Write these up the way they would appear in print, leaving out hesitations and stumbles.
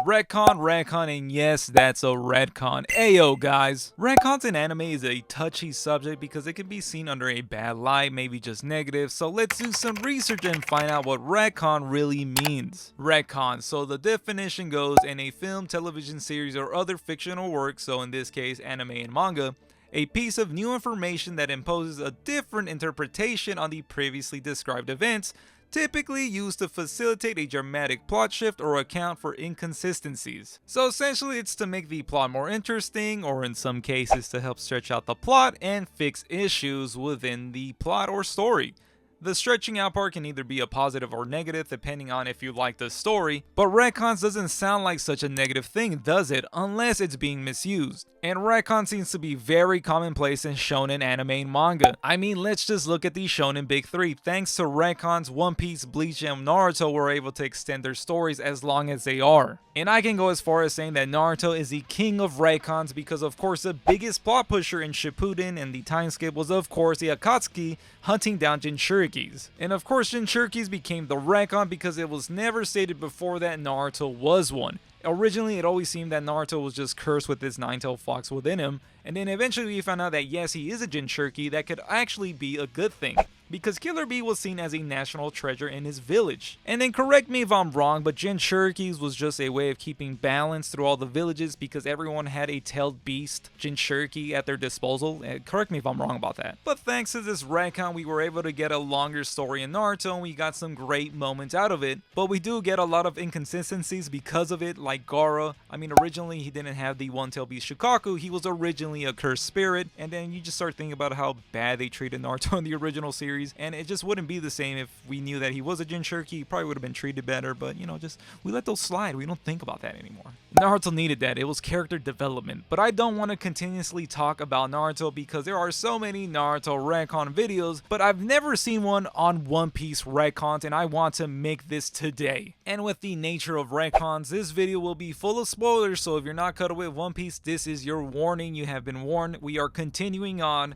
Retcon, and yes, that's a retcon. Ayo guys. Retcons in anime is a touchy subject because it can be seen under a bad light, maybe just negative, so let's do some research and find out what retcon really means. Retcon, so the definition goes in a film, television series, or other fictional work, so in this case anime and manga, a piece of new information that imposes a different interpretation on the previously described events, typically used to facilitate a dramatic plot shift or account for inconsistencies. So essentially it's to make the plot more interesting, or in some cases to help stretch out the plot and fix issues within the plot or story. The stretching out part can either be a positive or negative depending on if you like the story, but retcons doesn't sound like such a negative thing, does it? Unless it's being misused. And retcon seems to be very commonplace in shonen anime and manga. I mean, let's just look at the shonen big three. Thanks to retcons, One Piece, Bleach, and Naruto were able to extend their stories as long as they are. And I can go as far as saying that Naruto is the king of retcons because of course the biggest plot pusher in Shippuden and the time skip was of course the Akatsuki hunting down Jinchurikis. And of course Jinchurikis became the retcon because it was never stated before that Naruto was one. Originally, it always seemed that Naruto was just cursed with this nine-tailed fox within him, and then eventually we found out that yes, he is a Jinchuriki, that could actually be a good thing, because Killer Bee was seen as a national treasure in his village. And then correct me if I'm wrong, but Jinchurikis was just a way of keeping balance through all the villages because everyone had a tailed beast, Jinchuriki, at their disposal. Correct me if I'm wrong about that. But thanks to this retcon, we were able to get a longer story in Naruto, and we got some great moments out of it. But we do get a lot of inconsistencies because of it, like Gaara. I mean, originally he didn't have the one-tailed beast Shukaku, he was originally a cursed spirit, and then you just start thinking about how bad they treated Naruto in the original series. And it just wouldn't be the same if we knew that he was a Jinchuriki. He probably would have been treated better, but you know, just we let those slide. We don't think about that anymore. Naruto needed that. It was character development. But I don't want to continuously talk about Naruto because there are so many Naruto retcon videos, but I've never seen one on One Piece retcons, and I want to make this today. And with the nature of retcons, this video will be full of spoilers, so if you're not caught up with One Piece, this is your warning. You have been warned. We are continuing on.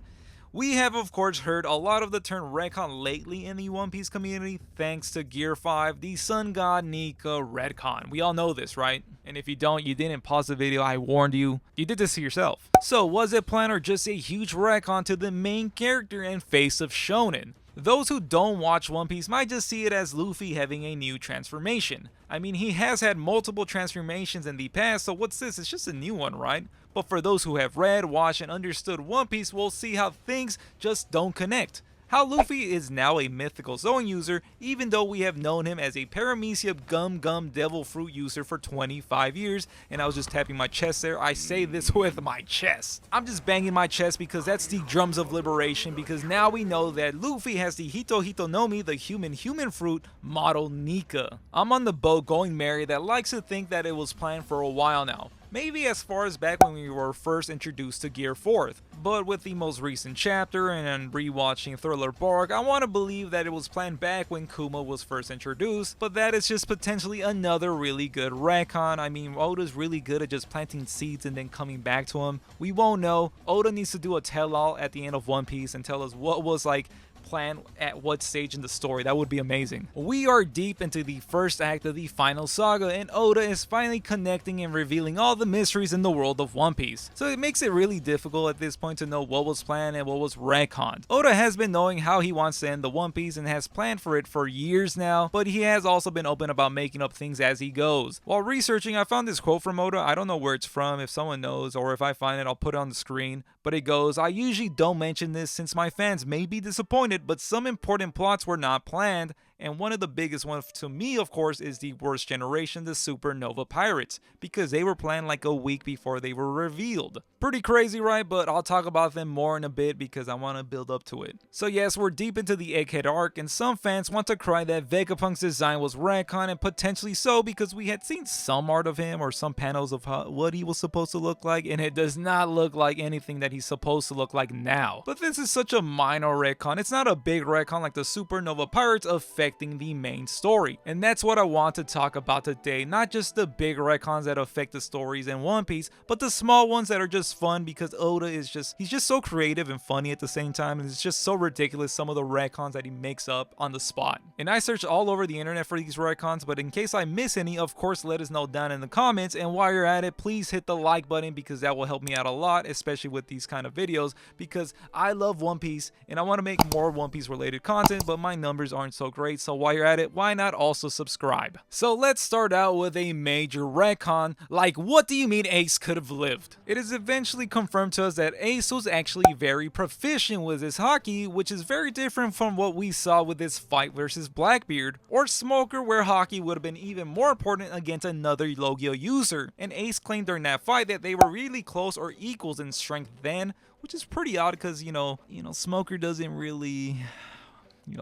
We have of course heard a lot of the term retcon lately in the One Piece community thanks to Gear 5, the Sun God Nika retcon. We all know this, right? And if you don't, you didn't pause the video, I warned you. You did this to yourself. So was it planned or just a huge retcon to the main character and face of shonen? Those who don't watch One Piece might just see it as Luffy having a new transformation. I mean, he has had multiple transformations in the past, so what's this? It's just a new one, right? But for those who have read, watched, and understood One Piece, will see how things just don't connect. How Luffy is now a mythical zone user, even though we have known him as a Paramecia Gum Devil Fruit user for 25 years. And I was just tapping my chest there. I say this with my chest. I'm just banging my chest because that's the drums of liberation, because now we know that Luffy has the Hito Hito no Mi, the human fruit, model Nika. I'm on the boat going merry that likes to think that it was planned for a while now. Maybe as far as back when we were first introduced to Gear 4th, but with the most recent chapter and rewatching Thriller Bark, I want to believe that it was planned back when Kuma was first introduced, but that is just potentially another really good retcon. I mean, Oda's really good at just planting seeds and then coming back to him. We won't know. Oda needs to do a tell-all at the end of One Piece and tell us what was like plan at what stage in the story. That would be amazing. We are deep into the first act of the final saga, and Oda is finally connecting and revealing all the mysteries in the world of One Piece. So it makes it really difficult at this point to know what was planned and what was retconned. Oda has been knowing how he wants to end the One Piece and has planned for it for years now, but he has also been open about making up things as he goes. While researching, I found this quote from Oda. I don't know where it's from. If someone knows, or if I find it, I'll put it on the screen. But it goes, "I usually don't mention this since my fans may be disappointed, but some important plots were not planned, and one of the biggest ones to me, of course, is the worst generation, the Supernova Pirates, because they were planned like a week before they were revealed." Pretty crazy, right? But I'll talk about them more in a bit because I want to build up to it. So yes, we're deep into the Egghead arc, and some fans want to cry that Vegapunk's design was retcon, and potentially so because we had seen some art of him or some panels of what he was supposed to look like, and it does not look like anything that he's supposed to look like now. But this is such a minor retcon. It's not a big retcon like the Supernova Pirates affect affecting the main story. And that's what I want to talk about today, not just the big retcons that affect the stories in One Piece, but the small ones that are just fun because Oda is he's just so creative and funny at the same time, and it's just so ridiculous some of the retcons that he makes up on the spot. And I searched all over the internet for these retcons, but in case I miss any, of course let us know down in the comments, and while you're at it, please hit the like button because that will help me out a lot, especially with these kind of videos, because I love One Piece and I want to make more One Piece related content, but my numbers aren't so great, so while you're at it, why not also subscribe? So let's start out with a major retcon, like what do you mean Ace could have lived? It is eventually confirmed to us that Ace was actually very proficient with his haki, which is very different from what we saw with his fight versus Blackbeard or Smoker, where haki would have been even more important against another Logio user. And Ace claimed during that fight that they were really close or equals in strength then, which is pretty odd because you know Smoker doesn't really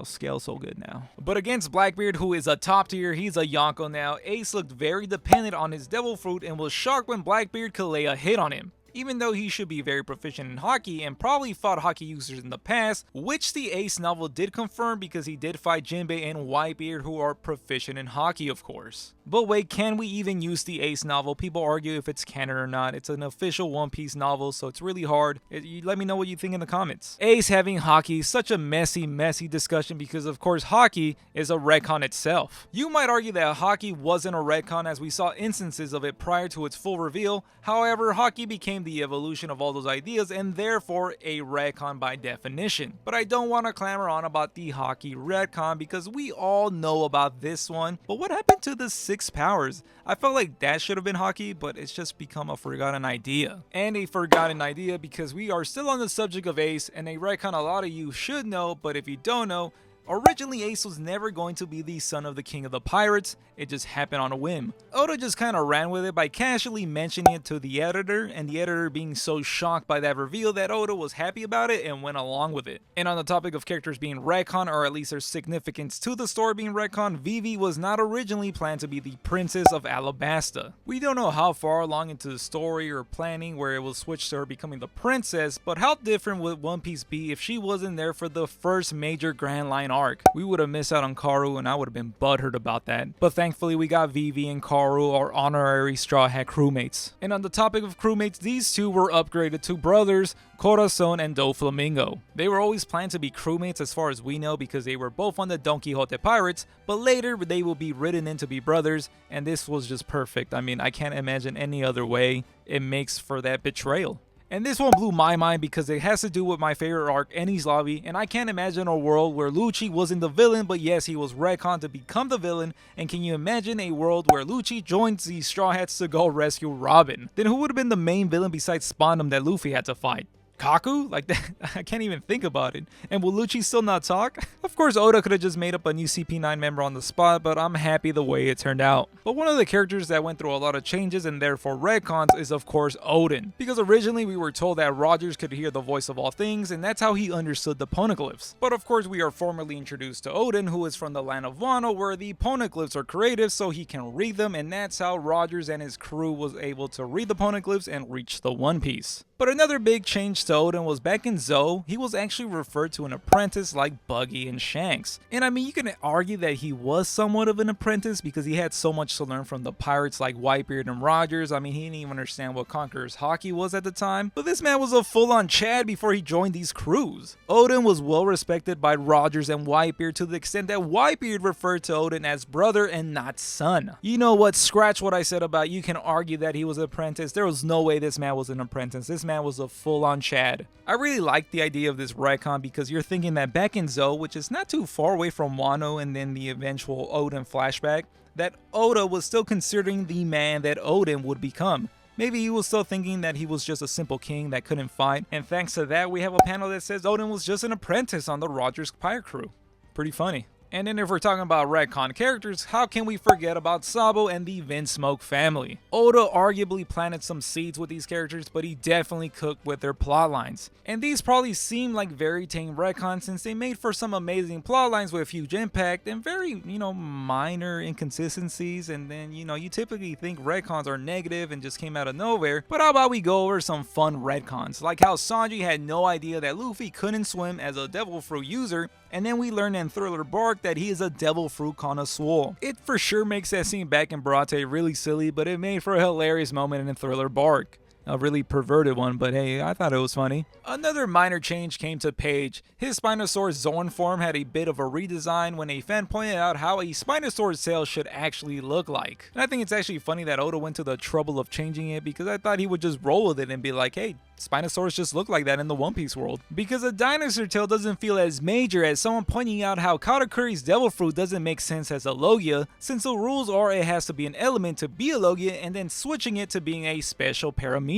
scale so good now. But against Blackbeard, who is a top tier, he's a Yonko now, Ace looked very dependent on his Devil Fruit and was shocked when Blackbeard could lay a hit on him. Even though he should be very proficient in haki and probably fought haki users in the past, which the Ace novel did confirm because he did fight Jinbei and Whitebeard, who are proficient in haki of course. But wait, can we even use the Ace novel? People argue if it's canon or not. It's an official One Piece novel, so it's really hard. Let me know what you think in the comments. Ace having haki, such a messy discussion because of course haki is a retcon itself. You might argue that haki wasn't a retcon as we saw instances of it prior to its full reveal. However, haki became the evolution of all those ideas and therefore a retcon by definition. But I don't want to clamor on about the haki retcon because we all know about this one. But what happened to the 6 powers? I felt like that should have been haki, but it's just become a forgotten idea. And a forgotten idea because we are still on the subject of Ace, and a retcon a lot of you should know, but if you don't know, originally Ace was never going to be the son of the king of the pirates, it just happened on a whim. Oda just kinda ran with it by casually mentioning it to the editor, and the editor being so shocked by that reveal that Oda was happy about it and went along with it. And on the topic of characters being retcon, or at least their significance to the story being retcon, Vivi was not originally planned to be the princess of Alabasta. We don't know how far along into the story or planning where it will switch to her becoming the princess, but how different would One Piece be if she wasn't there for the first major Grand Line arc? We would have missed out on Karu and I would have been butthurt about that. But thankfully we got Vivi and Karu, our honorary Straw Hat crewmates. And on the topic of crewmates, these two were upgraded to brothers, Corazon and Doflamingo. They were always planned to be crewmates as far as we know because they were both on the Don Quixote pirates, but later they will be written in to be brothers, and this was just perfect. I mean, I can't imagine any other way. It makes for that betrayal. And this one blew my mind because it has to do with my favorite arc, Enies Lobby, and I can't imagine a world where Lucci wasn't the villain, but yes, he was retconned to become the villain. And can you imagine a world where Lucci joins the Straw Hats to go rescue Robin? Then who would have been the main villain besides Spondum that Luffy had to fight? Kaku? Like that, I can't even think about it. And will Lucci still not talk? Of course, Oda could have just made up a new CP9 member on the spot, but I'm happy the way it turned out. But one of the characters that went through a lot of changes and therefore retcons is of course Odin. Because originally we were told that Rogers could hear the voice of all things, and that's how he understood the poneglyphs. But of course we are formally introduced to Odin, who is from the land of Wano, where the poneglyphs are creative so he can read them, and that's how Rogers and his crew was able to read the poneglyphs and reach the One Piece. But another big change to Odin was back in Zou, he was actually referred to an apprentice like Buggy and Shanks. And I mean, you can argue that he was somewhat of an apprentice because he had so much to learn from the pirates like Whitebeard and Rogers. I mean, he didn't even understand what Conqueror's haki was at the time. But this man was a full-on Chad before he joined these crews. Odin was well respected by Rogers and Whitebeard to the extent that Whitebeard referred to Odin as brother and not son. You know what? Scratch what I said about you can argue that he was an apprentice. There was no way this man was an apprentice. This man was a full-on Chad. I really like the idea of this retcon because you're thinking that back in Zou, which is not too far away from Wano and then the eventual Odin flashback, that Oda was still considering the man that Odin would become. Maybe he was still thinking that he was just a simple king that couldn't fight, and thanks to that we have a panel that says Odin was just an apprentice on the Rogers pirate crew. Pretty funny. And then if we're talking about retcon characters, how can we forget about Sabo and the Vinsmoke family? Oda arguably planted some seeds with these characters, but he definitely cooked with their plot lines. And these probably seem like very tame retcons since they made for some amazing plot lines with huge impact and very, minor inconsistencies. And then, you typically think retcons are negative and just came out of nowhere. But how about we go over some fun retcons, like how Sanji had no idea that Luffy couldn't swim as a Devil Fruit user, and then we learn in Thriller Bark that he is a devil fruit connoisseur. It for sure makes that scene back in Barate really silly, but it made for a hilarious moment in Thriller Bark. A really perverted one, but hey, I thought it was funny. Another minor change came to Paige. His Spinosaurus Zorn form had a bit of a redesign when a fan pointed out how a Spinosaurus tail should actually look like. And I think it's actually funny that Oda went to the trouble of changing it, because I thought he would just roll with it and be like, hey, Spinosaurus just look like that in the One Piece world. Because a dinosaur tail doesn't feel as major as someone pointing out how Katakuri's devil fruit doesn't make sense as a Logia, since the rules are it has to be an element to be a Logia and then switching it to being a special paramecia.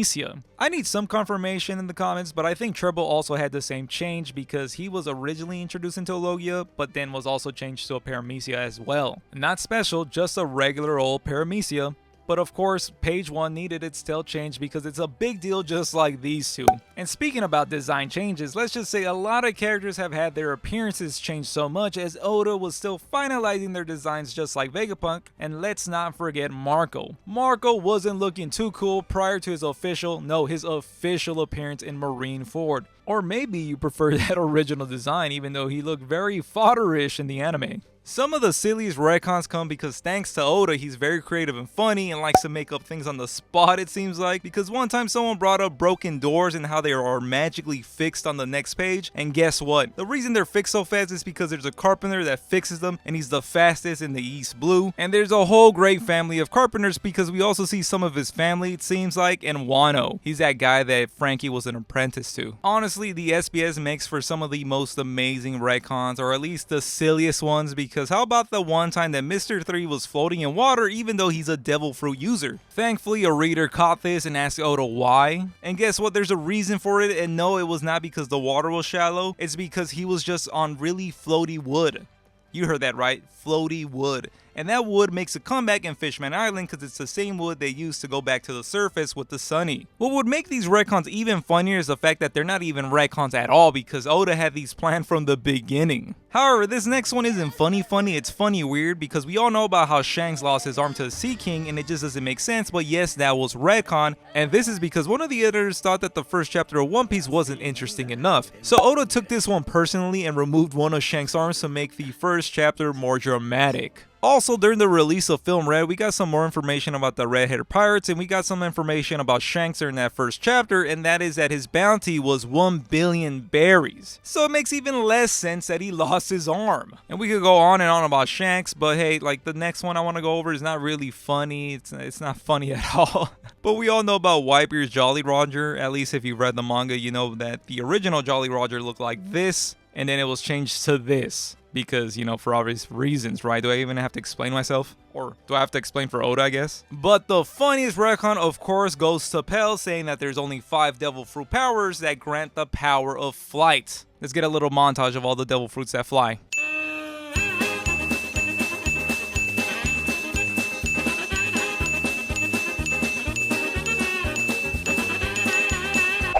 I need some confirmation in the comments, but I think Treble also had the same change because he was originally introduced into a Logia, but then was also changed to a paramecia as well. Not special, just a regular old paramecia. But of course, page 1 needed its tail change because it's a big deal just like these two. And speaking about design changes, let's just say a lot of characters have had their appearances changed so much as Oda was still finalizing their designs just like Vegapunk. And let's not forget Marco. Marco wasn't looking too cool prior to his official appearance in Marineford. Or maybe you prefer that original design even though he looked very fodderish in the anime. Some of the silliest retcons come because thanks to Oda, he's very creative and funny and likes to make up things on the spot, it seems like. Because one time someone brought up broken doors and how they are magically fixed on the next page. And guess what? The reason they're fixed so fast is because there's a carpenter that fixes them and he's the fastest in the East Blue. And there's a whole great family of carpenters because we also see some of his family, it seems like, in Wano. He's that guy that Frankie was an apprentice to. Honestly, the SBS makes for some of the most amazing retcons, or at least the silliest ones, because how about the one time that Mr. 3 was floating in water even though he's a devil fruit user? Thankfully, a reader caught this and asked Oda why. And guess what? There's a reason for it, and no, it was not because the water was shallow. It's because he was just on really floaty wood. You heard that right, floaty wood. And that wood makes a comeback in Fishman Island because it's the same wood they used to go back to the surface with the Sunny. What would make these retcons even funnier is the fact that they're not even retcons at all because Oda had these planned from the beginning. However, this next one isn't funny, it's funny weird because we all know about how Shanks lost his arm to the Sea King and it just doesn't make sense, but yes, that was retcon, and this is because one of the editors thought that the first chapter of One Piece wasn't interesting enough. So Oda took this one personally and removed one of Shanks' arms to make the first chapter more dramatic. Also, during the release of Film Red, we got some more information about the Red-Headed Pirates, and we got some information about Shanks during that first chapter, and that is that his bounty was 1 billion berries. So it makes even less sense that he lost his arm. And we could go on and on about Shanks, but hey, like the next one I want to go over is not really funny. It's not funny at all. But we all know about Whitebeard's Jolly Roger. At least if you read the manga, you know that the original Jolly Roger looked like this, and then it was changed to this. Because, you know, for obvious reasons, right? Do I even have to explain myself? Or do I have to explain for Oda, I guess? But the funniest retcon, of course, goes to Pell, saying that there's only 5 devil fruit powers that grant the power of flight. Let's get a little montage of all the devil fruits that fly.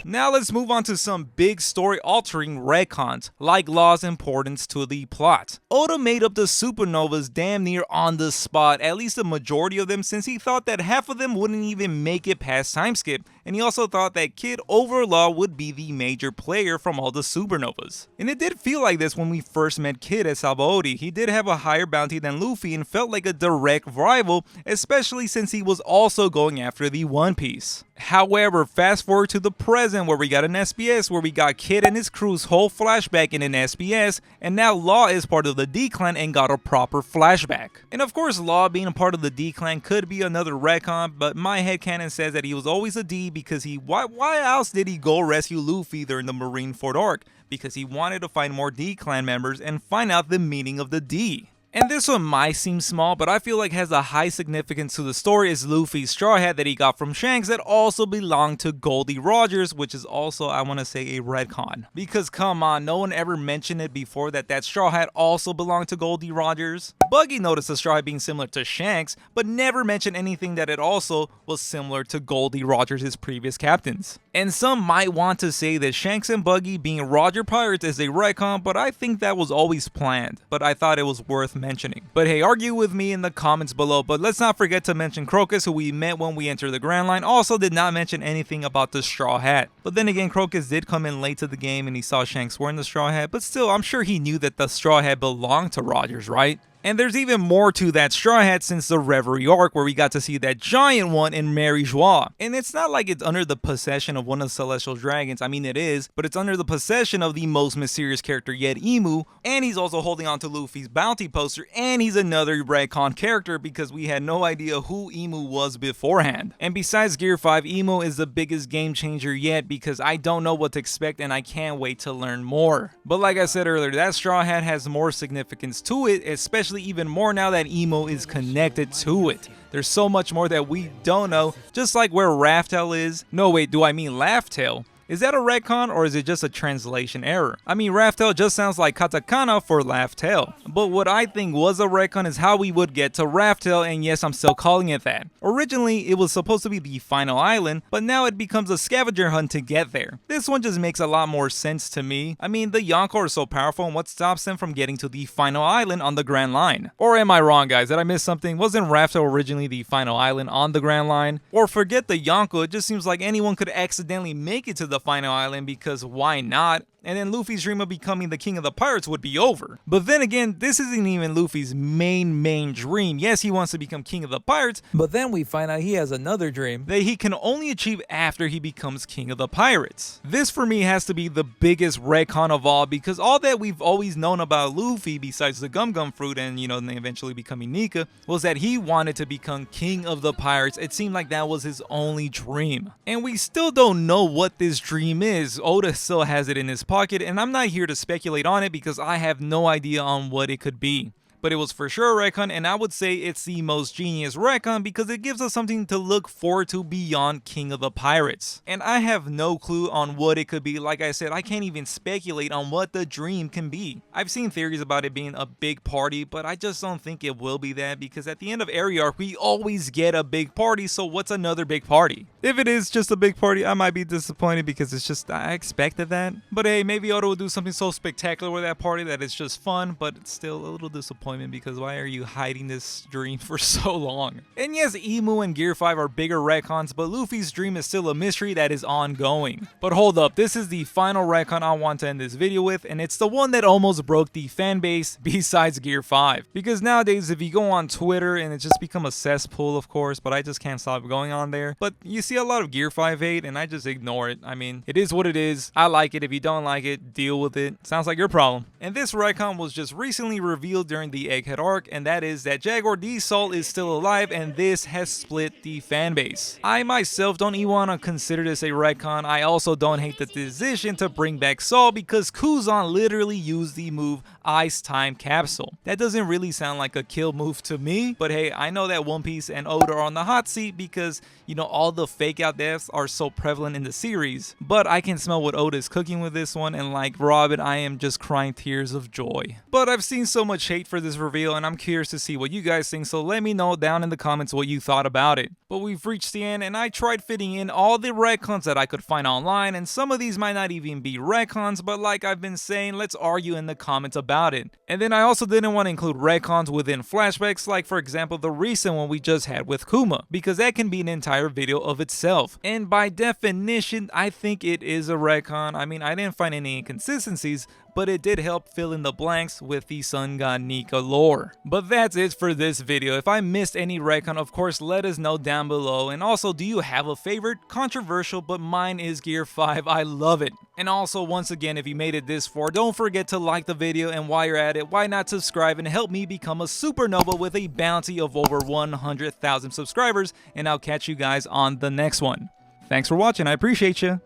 Now let's move on to some big story altering retcons, like Law's importance to the plot. Oda made up the supernovas damn near on the spot, at least the majority of them, since he thought that half of them wouldn't even make it past time skip, and he also thought that Kid over Law would be the major player from all the supernovas. And it did feel like this when we first met Kid at Sabaody. He did have a higher bounty than Luffy and felt like a direct rival, especially since he was also going after the One Piece. However, fast forward to the present where we got an SBS where we got Kid and his crew's whole flashback in an SBS, and now Law is part of the D-Clan and got a proper flashback. And of course, Law being a part of the D-Clan could be another retcon, but my headcanon says that he was always a D because why else did he go rescue Luffy during the Marineford arc? Because he wanted to find more D-Clan members and find out the meaning of the D. And this one might seem small, but I feel like has a high significance to the story is Luffy's straw hat that he got from Shanks that also belonged to Goldie Rogers, which is also, I want to say, a retcon. Because come on, no one ever mentioned it before that straw hat also belonged to Goldie Rogers. Buggy noticed the straw hat being similar to Shanks, but never mentioned anything that it also was similar to Goldie Rogers' previous captains. And some might want to say that Shanks and Buggy being Roger Pirates is a retcon, but I think that was always planned. But I thought it was worth mentioning. But hey, argue with me in the comments below, but let's not forget to mention Crocus, who we met when we entered the Grand Line, also did not mention anything about the Straw Hat. But then again, Crocus did come in late to the game and he saw Shanks wearing the Straw Hat, but still, I'm sure he knew that the Straw Hat belonged to Rogers, right? And there's even more to that Straw Hat since the Reverie arc, where we got to see that giant one in Mary Joie. And it's not like it's under the possession of one of the Celestial Dragons, I mean it is, but it's under the possession of the most mysterious character yet, Emu, and he's also holding on to Luffy's bounty poster, and he's another Retcon character because we had no idea who Emu was beforehand. And besides Gear 5, Emu is the biggest game changer yet because I don't know what to expect and I can't wait to learn more. But like I said earlier, that Straw Hat has more significance to it, especially even more now that Emo is connected to it. There's so much more that we don't know, just like where Raftail is. No wait, do I mean Laugh-Tail? Is that a retcon or is it just a translation error? I mean, Raftail just sounds like katakana for Laugh-Tail. But what I think was a retcon is how we would get to Raftail, and yes, I'm still calling it that. Originally, it was supposed to be the final island, but now it becomes a scavenger hunt to get there. This one just makes a lot more sense to me. I mean, the Yonko are so powerful, and what stops them from getting to the final island on the Grand Line? Or am I wrong, guys? Did I miss something? Wasn't Raftail originally the final island on the Grand Line? Or forget the Yonko, it just seems like anyone could accidentally make it to the final island because why not? And then Luffy's dream of becoming the king of the pirates would be over. But then again, this isn't even Luffy's main dream. Yes, he wants to become king of the pirates, but then we find out he has another dream that he can only achieve after he becomes king of the pirates. This for me has to be the biggest retcon of all because all that we've always known about Luffy, besides the Gum Gum Fruit and then eventually becoming Nika, was that he wanted to become king of the pirates. It seemed like that was his only dream. And we still don't know what this dream is. Oda still has it in his pocket, and I'm not here to speculate on it because I have no idea on what it could be. But it was for sure a retcon, and I would say it's the most genius retcon because it gives us something to look forward to beyond King of the Pirates. And I have no clue on what it could be. Like I said, I can't even speculate on what the dream can be. I've seen theories about it being a big party, but I just don't think it will be that because at the end of every arc, we always get a big party, so what's another big party? If it is just a big party, I might be disappointed because it's just, I expected that. But hey, maybe Oda will do something so spectacular with that party that it's just fun, but it's still a little disappointment because why are you hiding this dream for so long? And yes, Emu and Gear 5 are bigger retcons, but Luffy's dream is still a mystery that is ongoing. But hold up, this is the final retcon I want to end this video with, and it's the one that almost broke the fan base besides Gear 5. Because nowadays, if you go on Twitter, and it's just become a cesspool, of course, but I just can't stop going on there. But you see a lot of Gear 5 hate, and I just ignore it. I mean, it is what it is. I like it. If you don't like it, deal with it. Sounds like your problem. And this retcon was just recently revealed during the Egghead arc, and that is that Jaguar D Salt is still alive, and this has split the fan base. I myself don't even want to consider this a retcon. I also don't hate the decision to bring back Salt because Kuzan literally used the move Ice Time Capsule. That doesn't really sound like a kill move to me, but hey, I know that One Piece and Oda are on the hot seat because all the fake out deaths are so prevalent in the series. But I can smell what Oda is cooking with this one, and like Robin, I am just crying tears of joy. But I've seen so much hate for this reveal, and I'm curious to see what you guys think, so let me know down in the comments what you thought about it. But we've reached the end, and I tried fitting in all the retcons that I could find online, and some of these might not even be retcons, but like I've been saying, let's argue in the comments about it. And then I also didn't want to include retcons within flashbacks, like for example the recent one we just had with Kuma, because that can be an entire video of itself. And by definition, I think it is a retcon. I mean, I didn't find any inconsistencies, but it did help fill in the blanks with the Sun God Nika lore. But that's it for this video. If I missed any retcon, of course, let us know down below. And also, do you have a favorite? Controversial, but mine is Gear 5. I love it. And also, once again, if you made it this far, don't forget to like the video, and while you're at it, why not subscribe and help me become a supernova with a bounty of over 100,000 subscribers, and I'll catch you guys on the next one. Thanks for watching, I appreciate you.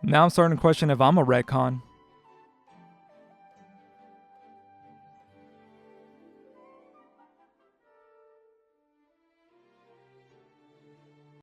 Now I'm starting to question if I'm a retcon.